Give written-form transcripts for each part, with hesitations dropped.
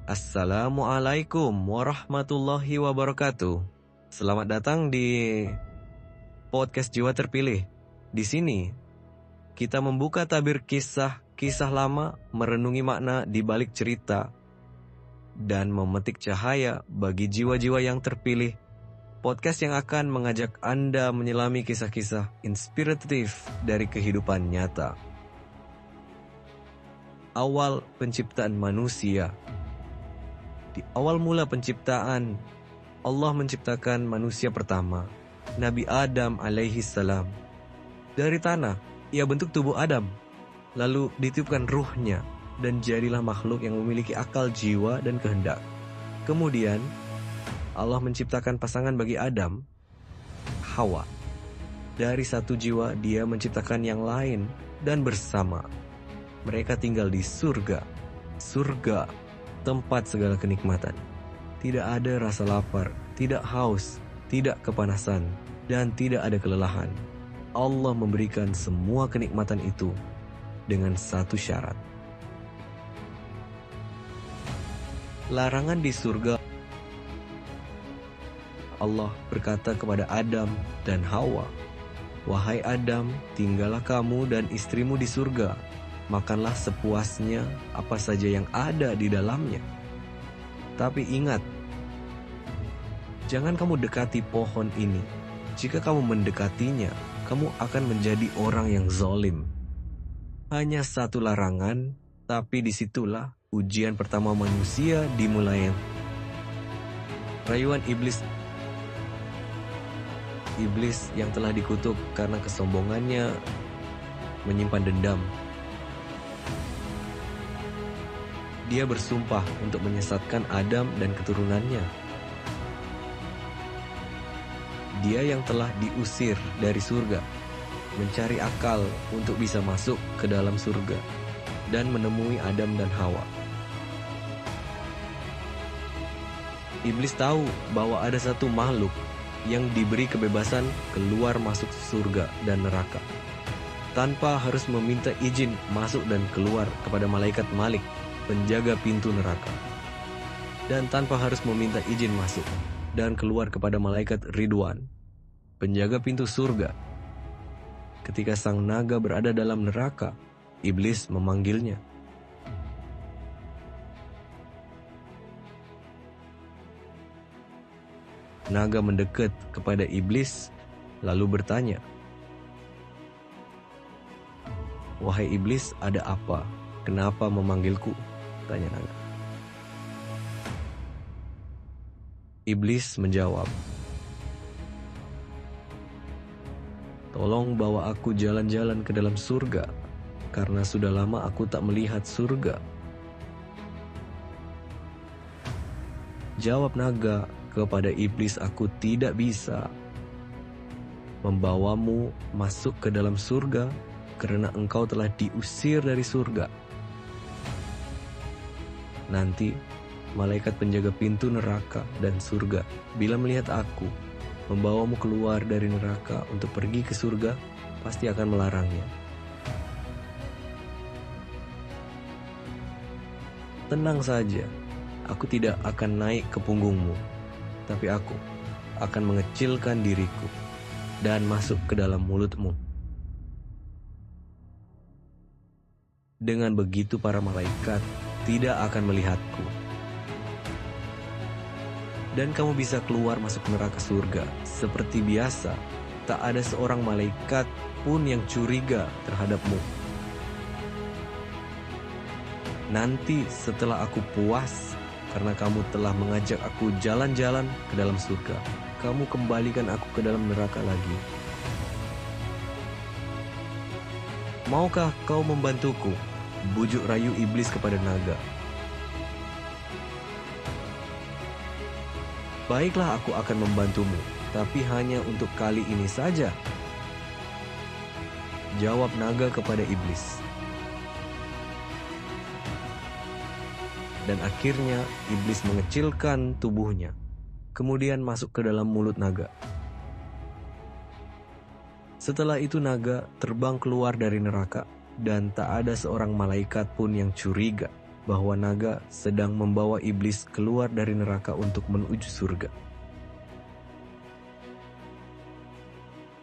Assalamualaikum warahmatullahi wabarakatuh. Selamat datang di podcast Jiwa Terpilih. Di sini kita membuka tabir kisah lama, merenungi makna di balik cerita, dan memetik cahaya bagi jiwa-jiwa yang terpilih. Podcast yang akan mengajak Anda menyelami kisah-kisah inspiratif dari kehidupan nyata. Awal penciptaan manusia. Di awal mula penciptaan, Allah menciptakan manusia pertama, Nabi Adam alaihi salam. Dari tanah, ia bentuk tubuh Adam, lalu ditiupkan ruhnya, dan jadilah makhluk yang memiliki akal jiwa dan kehendak. Kemudian, Allah menciptakan pasangan bagi Adam, Hawa. Dari satu jiwa, dia menciptakan yang lain, dan bersama mereka tinggal di surga. Surga, tempat segala kenikmatan. Tidak ada rasa lapar, tidak haus, tidak kepanasan, dan tidak ada kelelahan. Allah memberikan semua kenikmatan itu dengan satu syarat. Larangan di surga. Allah berkata kepada Adam dan Hawa, "Wahai Adam, tinggallah kamu dan istrimu di surga. Makanlah sepuasnya apa saja yang ada di dalamnya. Tapi ingat, jangan kamu dekati pohon ini. Jika kamu mendekatinya, kamu akan menjadi orang yang zalim." Hanya satu larangan, tapi disitulah ujian pertama manusia dimulai. Rayuan iblis yang telah dikutuk karena kesombongannya menyimpan dendam. Dia bersumpah untuk menyesatkan Adam dan keturunannya. Dia yang telah diusir dari surga, mencari akal untuk bisa masuk ke dalam surga dan menemui Adam dan Hawa. Iblis tahu bahwa ada satu makhluk yang diberi kebebasan keluar masuk surga dan neraka, tanpa harus meminta izin masuk dan keluar kepada malaikat Malik, penjaga pintu neraka, dan tanpa harus meminta izin masuk dan keluar kepada malaikat Ridwan, penjaga pintu surga. Ketika sang naga berada dalam neraka, iblis memanggilnya. Naga mendekat kepada iblis lalu bertanya, "Wahai iblis, ada apa? Kenapa memanggilku?" tanya naga. Iblis menjawab, "Tolong bawa aku jalan-jalan ke dalam surga, karena sudah lama aku tak melihat surga." Jawab naga kepada iblis, "Aku tidak bisa membawamu masuk ke dalam surga karena engkau telah diusir dari surga. Nanti, malaikat penjaga pintu neraka dan surga, bila melihat aku membawamu keluar dari neraka untuk pergi ke surga, pasti akan melarangnya. Tenang saja, aku tidak akan naik ke punggungmu, tapi aku akan mengecilkan diriku dan masuk ke dalam mulutmu. Dengan begitu para malaikat tidak akan melihatku. Dan kamu bisa keluar masuk neraka surga seperti biasa. Tak ada seorang malaikat pun yang curiga terhadapmu. Nanti setelah aku puas karena kamu telah mengajak aku jalan-jalan ke dalam surga, kamu kembalikan aku ke dalam neraka lagi. Maukah kau membantuku?" bujuk rayu iblis kepada naga. "Baiklah, aku akan membantumu, tapi hanya untuk kali ini saja," jawab naga kepada iblis. Dan akhirnya iblis mengecilkan tubuhnya, kemudian masuk ke dalam mulut naga. Setelah itu naga terbang keluar dari neraka, dan tak ada seorang malaikat pun yang curiga. bahwa naga sedang membawa iblis keluar dari neraka untuk menuju surga.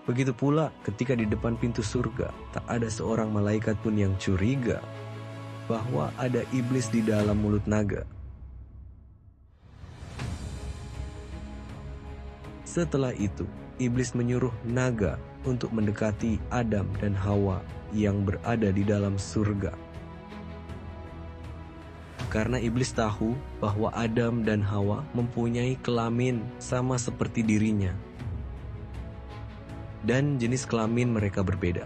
Begitu pula ketika di depan pintu surga, tak ada seorang malaikat pun yang curiga bahwa ada iblis di dalam mulut naga. Setelah itu, iblis menyuruh naga untuk mendekati Adam dan Hawa yang berada di dalam surga. Karena iblis tahu bahwa Adam dan Hawa mempunyai kelamin sama seperti dirinya, dan jenis kelamin mereka berbeda.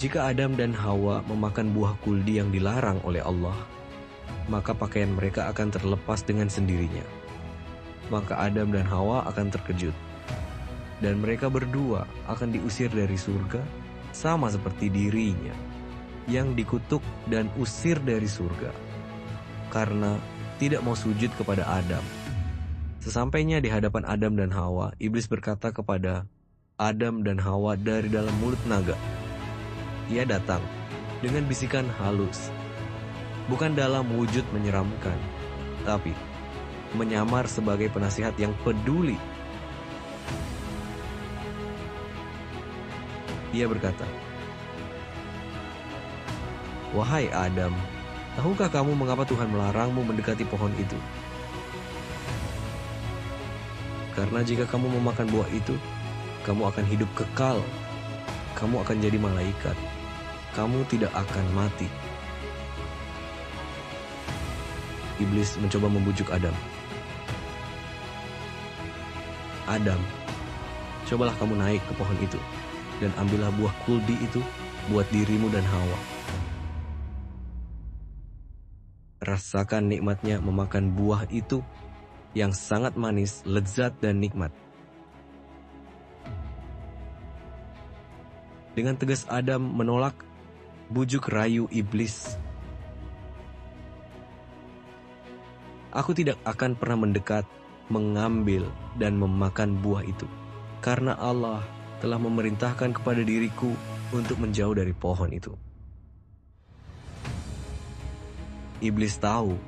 Jika Adam dan Hawa memakan buah kuldi yang dilarang oleh Allah, maka pakaian mereka akan terlepas dengan sendirinya. Maka Adam dan Hawa akan terkejut, dan mereka berdua akan diusir dari surga, sama seperti dirinya yang dikutuk dan usir dari surga karena tidak mau sujud kepada Adam. Sesampainya di hadapan Adam dan Hawa, iblis berkata kepada Adam dan Hawa dari dalam mulut naga. Ia datang dengan bisikan halus, bukan dalam wujud menyeramkan, tapi menyamar sebagai penasihat yang peduli. Ia berkata, "Wahai Adam, tahukah kamu mengapa Tuhan melarangmu mendekati pohon itu? Karena jika kamu memakan buah itu, kamu akan hidup kekal. Kamu akan jadi malaikat. Kamu tidak akan mati." Iblis mencoba membujuk Adam. "Adam, cobalah kamu naik ke pohon itu, dan ambillah buah kuldi itu buat dirimu dan Hawa. Rasakan nikmatnya memakan buah itu yang sangat manis, lezat, dan nikmat." Dengan tegas Adam menolak bujuk rayu iblis. "Aku tidak akan pernah mendekat, mengambil, dan memakan buah itu, karena Allah telah memerintahkan kepada diriku untuk menjauh dari pohon itu." Iblis tahu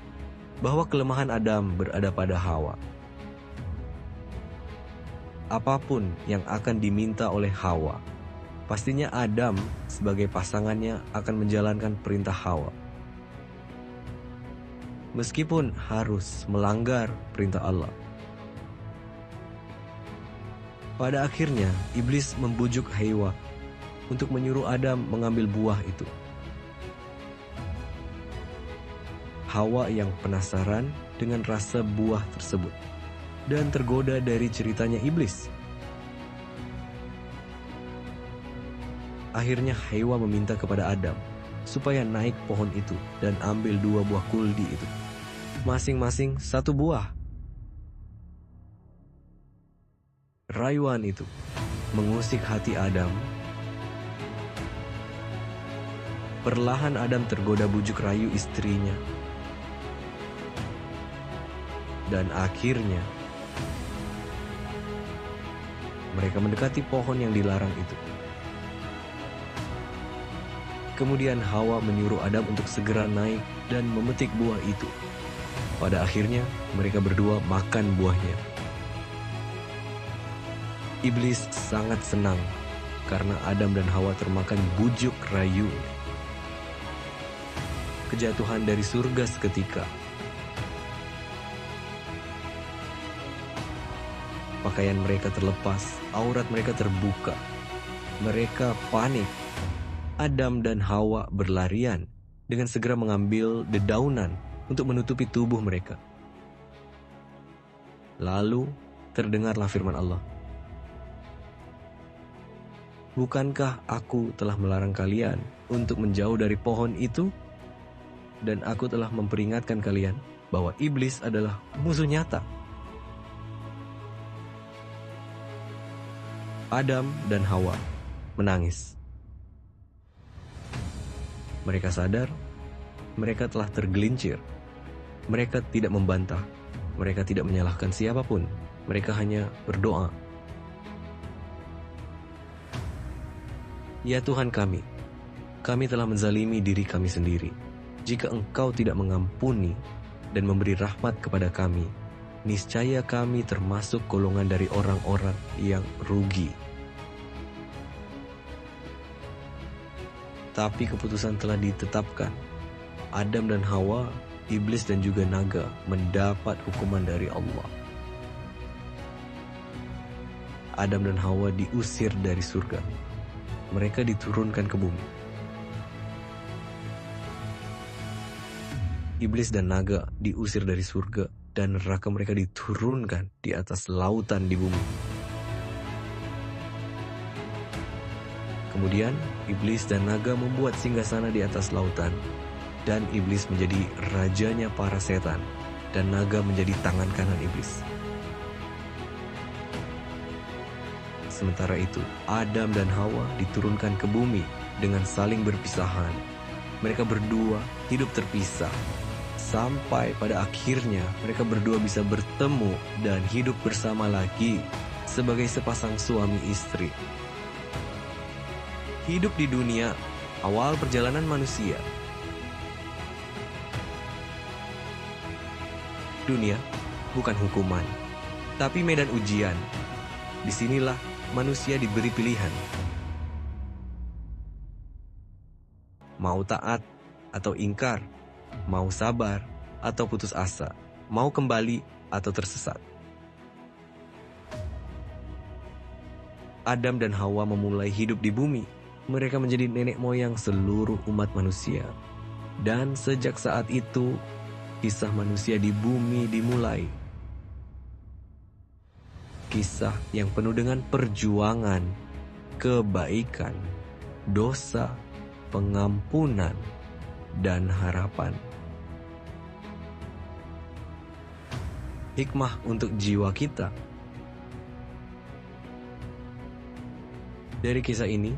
bahwa kelemahan Adam berada pada Hawa. Apapun yang akan diminta oleh Hawa, pastinya Adam sebagai pasangannya akan menjalankan perintah Hawa. Meskipun harus melanggar perintah Allah. Pada akhirnya, iblis membujuk Hawa untuk menyuruh Adam mengambil buah itu. Hawa yang penasaran dengan rasa buah tersebut dan tergoda dari ceritanya iblis. Akhirnya Hawa meminta kepada Adam supaya naik pohon itu dan ambil 2 buah kuldi itu, masing-masing 1 buah. Rayuan itu mengusik hati Adam. Perlahan Adam tergoda bujuk rayu istrinya. Dan akhirnya mereka mendekati pohon yang dilarang itu. Kemudian Hawa menyuruh Adam untuk segera naik dan memetik buah itu. Pada akhirnya mereka berdua makan buahnya. Iblis sangat senang karena Adam dan Hawa termakan bujuk rayunya. Kejatuhan dari surga seketika. Pakaian mereka terlepas, aurat mereka terbuka. Mereka panik. Adam dan Hawa berlarian dengan segera mengambil dedaunan untuk menutupi tubuh mereka. Lalu terdengarlah firman Allah. "Bukankah aku telah melarang kalian untuk menjauh dari pohon itu? Dan aku telah memperingatkan kalian bahwa iblis adalah musuh nyata." Adam dan Hawa menangis. Mereka sadar, mereka telah tergelincir. Mereka tidak membantah, mereka tidak menyalahkan siapapun. Mereka hanya berdoa. "Ya Tuhan kami, kami telah menzalimi diri kami sendiri. Jika Engkau tidak mengampuni dan memberi rahmat kepada kami, niscaya kami termasuk golongan dari orang-orang yang rugi. Tapi keputusan telah ditetapkan. Adam dan Hawa, iblis dan juga naga mendapat hukuman dari Allah. Adam dan Hawa diusir dari surga. Mereka diturunkan ke bumi. Iblis dan naga diusir dari surga dan neraka, mereka diturunkan di atas lautan di bumi. Kemudian, iblis dan naga membuat singgasana di atas lautan, dan iblis menjadi rajanya para setan, dan naga menjadi tangan kanan iblis. Sementara itu, Adam dan Hawa diturunkan ke bumi dengan saling berpisahan. Mereka berdua hidup terpisah, sampai pada akhirnya mereka berdua bisa bertemu dan hidup bersama lagi sebagai sepasang suami istri. Hidup di dunia, awal perjalanan manusia. Dunia bukan hukuman, tapi medan ujian. Disinilah manusia diberi pilihan. Mau taat atau ingkar, mau sabar atau putus asa, mau kembali atau tersesat. Adam dan Hawa memulai hidup di bumi. Mereka menjadi nenek moyang seluruh umat manusia. Dan sejak saat itu, kisah manusia di bumi dimulai. Kisah yang penuh dengan perjuangan, kebaikan, dosa, pengampunan, dan harapan. Hikmah untuk jiwa kita. Dari kisah ini,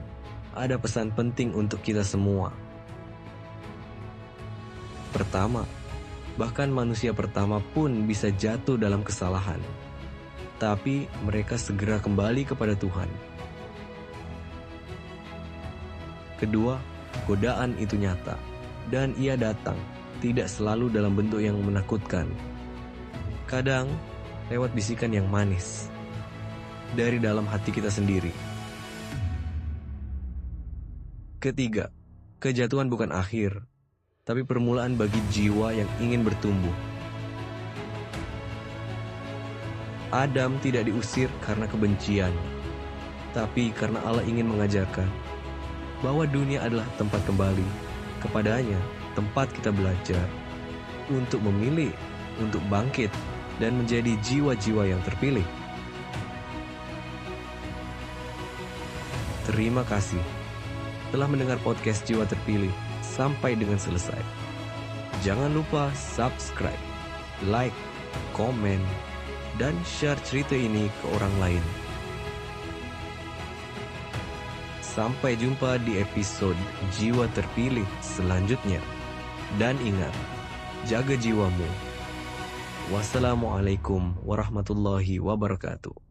ada pesan penting untuk kita semua. Pertama, bahkan manusia pertama pun bisa jatuh dalam kesalahan. Tapi mereka segera kembali kepada Tuhan. Kedua, godaan itu nyata. Dan ia datang, tidak selalu dalam bentuk yang menakutkan. Kadang, lewat bisikan yang manis. Dari dalam hati kita sendiri. Ketiga, kejatuhan bukan akhir, tapi permulaan bagi jiwa yang ingin bertumbuh. Adam tidak diusir karena kebencian, tapi karena Allah ingin mengajarkan bahwa dunia adalah tempat kembali kepadanya, tempat kita belajar untuk memilih, untuk bangkit, dan menjadi jiwa-jiwa yang terpilih. Terima kasih telah mendengar podcast Jiwa Terpilih sampai dengan selesai. Jangan lupa subscribe, like, komen, dan share cerita ini ke orang lain. Sampai jumpa di episode Jiwa Terpilih selanjutnya. Dan ingat, jaga jiwamu. Wassalamualaikum warahmatullahi wabarakatuh.